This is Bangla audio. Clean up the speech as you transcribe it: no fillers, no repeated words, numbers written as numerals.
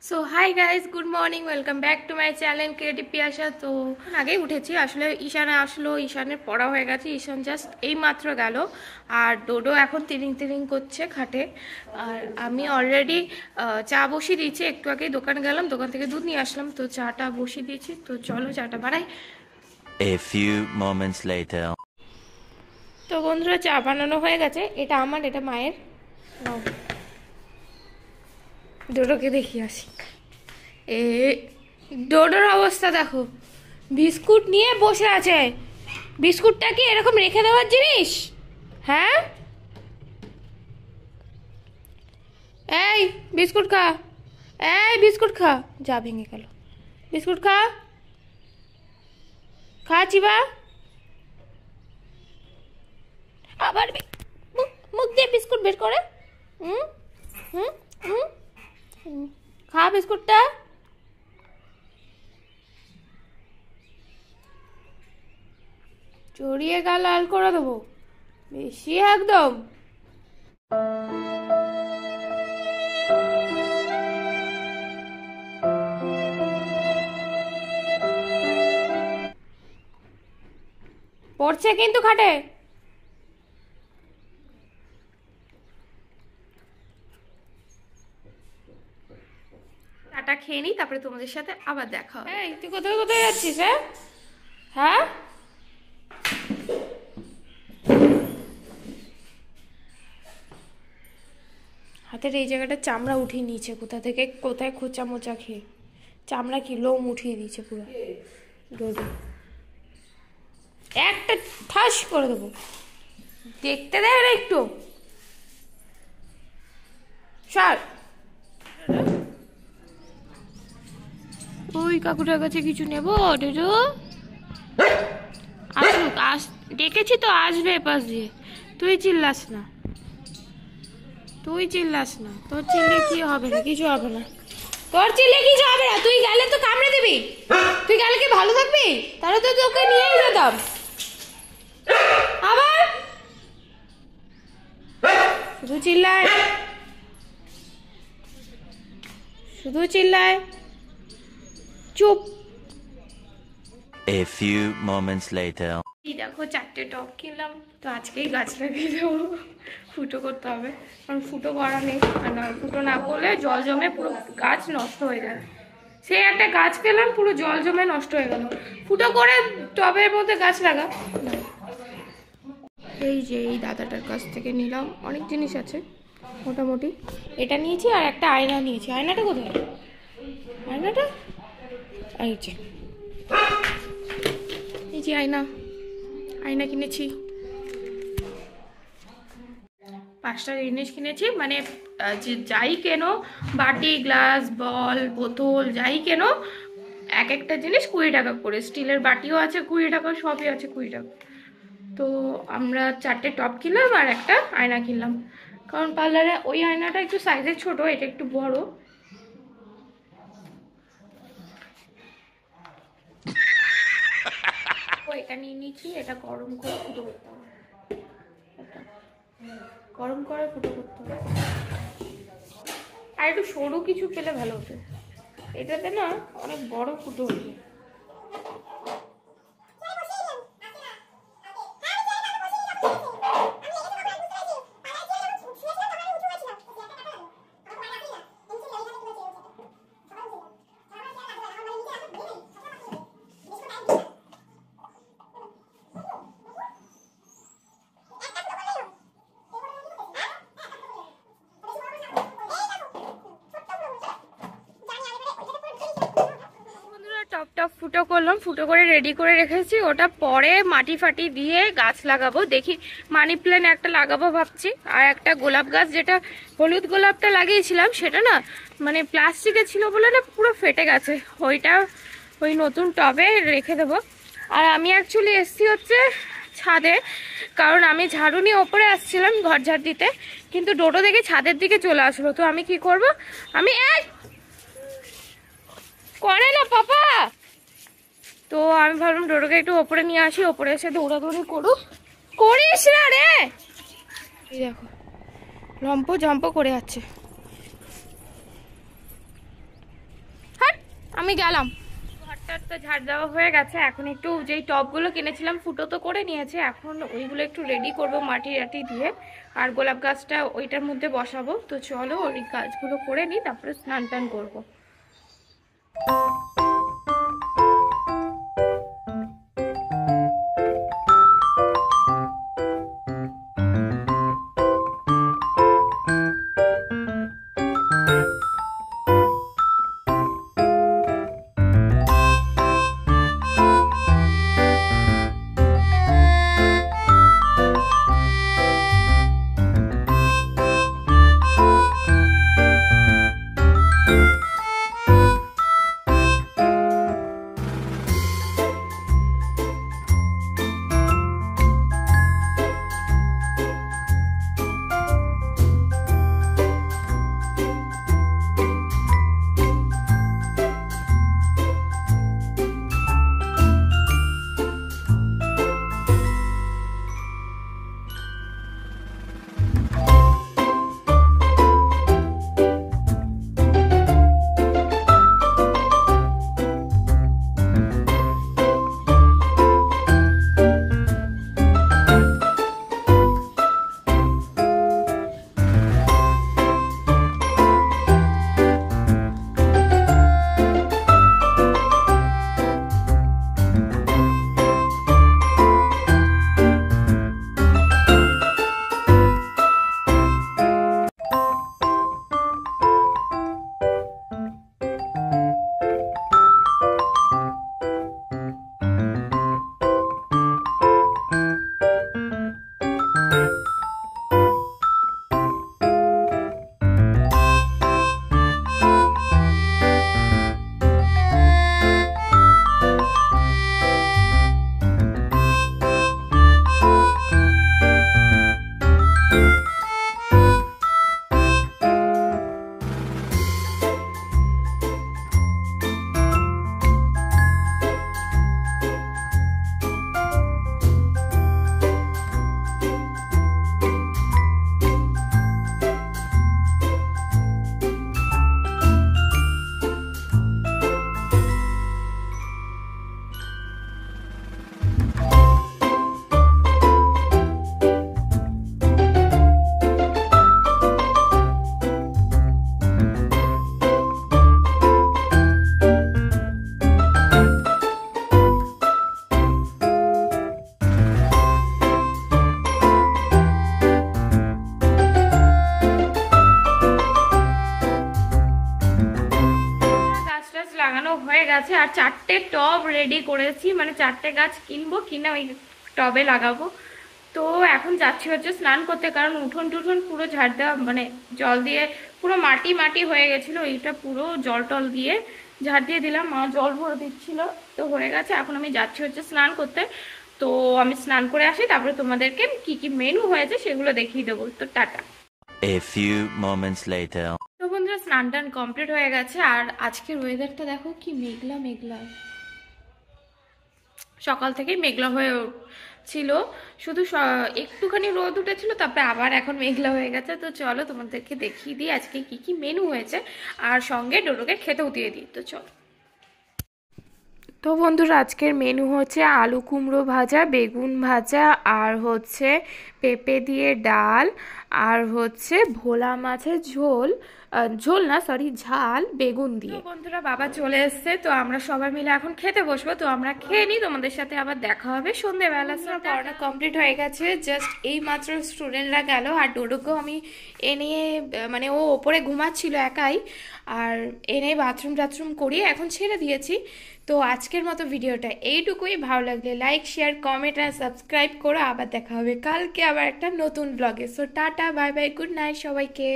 So hi guys, good morning, welcome back to my channel creative Piyasa. তো আগেই উঠেছি, আসলে ঈশান আসলো, ঈশানের পড়া হয়ে গেছে, ঈশান জাস্ট এই মাত্র গেল, আর ডোডো এখন তিরিং তিরিং করছে খাটে। আর আমি অলরেডি চা বসিয়ে দিয়েছি, একটু আগেই দোকানে গেলাম, দোকান থেকে দুধ নিয়ে আসলাম, তো চাটা বসিয়ে দিয়েছি। তো চলো চাটা বানাই। A few moments later. তো বন্ধুরা, চা বানানো হয়ে গেছে, এটা আমার, এটা মায়ের। নাও, ডোডোকে দেখি আসি। এ ডোডোর অবস্থা দেখো, বিস্কুট নিয়ে বসে আছে। বিস্কুটটা কি এরকম রেখে দেওয়ার জিনিস? হ্যাঁ, এই বিস্কুট খা, এই বিস্কুট খা। যা ভেঙে গেল, বিস্কুট খা, খা চিবা। আবার মুখ দিয়ে বিস্কুট বের করে। হুম হুম হুম, খা বিস্কুটটা। চড়িয়ে গা লাল করে দেবো বেশি একদম। পড়ছে কিন্তু খাটে। চাটা খেয়ে নিই, তারপরে তোমাদের সাথে আবার দেখা হবে। এই তুই কোথায় কোথায় যাচ্ছিস? হ্যাঁ, হাতের এই জায়গাটা চামড়া উঠিয়ে নিয়েছে, কোথা থেকে কোথায় খোঁচা মোচা খেয়ে চামড়া কি লোম উঠিয়ে দিয়েছে পুরো। ডোডো একটা ঠাস করে দেবো, দেখতে দেয় না একটু। সর, ওই কাকুটার কাছে কিছু নেবো। ডোডো আসুক, ডেকেছি তো, আসবে এপাশ দিয়ে। তুই চিল্লাস না, তুই চিল্লাস না, তোর চিল্লে কি হবে না, কিছু হবে না, তোর চিল্লে কিছু হবে না। তুই গেলে তো কামড়ে দিবি, তুই গেলে কি ভালো থাকবি? তাহলে তো তোকে নিয়েই যেতাম। আবার শুধু চিল্লায়, শুধু চিল্লায়। চুপ। A few moments later. এই দেখো, 4টে টব কিনলাম, তো আজকেই গাছ লাগিয়ে দেবো। ফুটো করতে হবে, কারণ ফুটো করা নেই, আর না ফুটো না করলে জল জমে পুরো গাছ নষ্ট হয়ে যায়। সে একটা গাছ পেলাম, পুরো জল জমে নষ্ট হয়ে গেল। ফুটো করে টবের মধ্যে গাছ লাগা। এই যে এই দাদাটার কাছ থেকে নিলাম, অনেক জিনিস আছে মোটামুটি। এটা নিয়েছি, আর একটা আয়না নিয়েছি। আয়নাটা কোথায়? আয়নাটা এই যে, এই যে আয়না, আয়না কিনেছি। 5টা জিনিস কিনেছি, মানে যাই কেনো, বাটি গ্লাস বল বোতল যাই কেনো, এক একটা জিনিস 20 টাকা করে। স্টিলের বাটিও আছে 20 টাকা, সবই আছে 20 টাকা। তো আমরা 4টে টপ কিনলাম আর একটা আয়না কিনলাম, কারণ পার্লারে ওই আয়নাটা একটু সাইজে ছোট, এটা একটু বড়। এটা নিয়ে নিচ্ছি, এটা গরম করে ফুটো করতে হবে, গরম করে ফুটো করতে হবে। আর একটু সরু কিছু পেলে ভালো হতো, এটাতে না অনেক বড় ফুটো হচ্ছে। টপ ফুটো করলাম, ফুটো করে রেডি করে রেখেছি। ওটা পরে মাটি ফাটি দিয়ে গাছ লাগাবো। দেখি মানি প্ল্যান্ট একটা লাগাবো ভাবছি, আর একটা গোলাপ গাছ, যেটা হলুদ গোলাপটা লাগিয়েছিলাম সেটা না মানে প্লাস্টিকে ছিল বলে না পুরো ফেটে গেছে, ওইটা ওই নতুন টবে রেখে দেবো। আর আমি অ্যাকচুয়ালি এসছি হচ্ছে ছাদে, কারণ আমি ঝাড়ু নিয়ে ওপরে আসছিলাম ঘর ঝাড় দিতে, কিন্তু ডোডো দেখে ছাদের দিকে চলে আসলো। তো আমি কি করব, আমি করে না পাপা, তো আমি ভাবলাম ডোডোকে একটু ওপরে নিয়ে আসি, ওপরে এসে দৌড়াদৌড়ি করুক। করিস না রে, এই দেখো লম্প জম্প করে যাচ্ছে। আমি গেলাম। ঘরটা তো ঝাড় দেওয়া হয়ে গেছে, এখন একটু যেই টবগুলো কিনেছিলাম ফুটো তো করে নিয়েছে, এখন ওইগুলো একটু রেডি করব মাটি টাটি দিয়ে, আর গোলাপ গাছটা ওইটার মধ্যে বসাবো। তো চলো ওই কাজগুলো করে নিই, তারপরে স্নান টান করবো। লাগানো হয়ে গেছে, আর 4টে টব রেডি করেছি, মানে 4টে গাছ কিনবো, কিনে ওই টবে লাগাবো। তো এখন যাচ্ছি হচ্ছে স্নান করতে, কারণ উঠোন টুঠোন পুরো ঝাড় দেওয়া, মানে জল দিয়ে পুরো মাটি মাটি হয়ে গেছিলো, এইটা পুরো জল টল দিয়ে ঝাড় দিয়ে দিলাম, মা জল ভরে দিচ্ছিল, তো হয়ে গেছে। এখন আমি যাচ্ছি হচ্ছে স্নান করতে, তো আমি স্নান করে আসি, তারপরে তোমাদেরকে কি কি মেনু হয়েছে সেগুলো দেখিয়ে দেবো। তো tata. A few moments later. তো বন্ধুরা স্নান টান কমপ্লিট হয়ে গেছে, আর আজকের ওয়েদারটা দেখো কি মেঘলা মেঘলা, সকাল থেকে মেঘলা হয়ে ছিল, শুধু একটুখানি রোদ উঠেছিল, তারপরে আবার এখন মেঘলা হয়ে গেছে। তো চলো তোমাদেরকে দেখিয়ে দিই আজকে কি কি মেনু হয়েছে, আর সঙ্গে ডোডোকে খেতেও দিয়ে দিই। তো চলো। তো বন্ধুরা আজকের মেনু হচ্ছে আলু কুমড়ো ভাজা, বেগুন ভাজা, আর হচ্ছে পেঁপে দিয়ে ডাল, আর হচ্ছে ভোলা মাছের ঝোল, ঝোল না সরি ঝাল বেগুন দিয়ে। বন্ধুরা বাবা চলে এসছে, তো আমরা সবাই মিলে এখন খেতে বসবো। তো আমরা খেয়ে নিই, তোমাদের সাথে আবার দেখা হবে সন্ধ্যেবেলা। পড়াটা কমপ্লিট হয়ে গেছে, জাস্ট এই মাত্র স্টুডেন্টরা গেল, আর ডোডোকেও আমি এনে, মানে ও ওপরে ঘুমাচ্ছিল একাই, আর এনে বাথরুম টাথরুম করিয়ে এখন ছেড়ে দিয়েছি। তো আজকের মতো ভিডিওটা এইটুকুই, ভালো লাগলে লাইক শেয়ার কমেন্ট আর সাবস্ক্রাইব করো। আবার দেখা হবে কালকে আবার একটা নতুন ব্লগে। So tata bye bye, good night সবাইকে।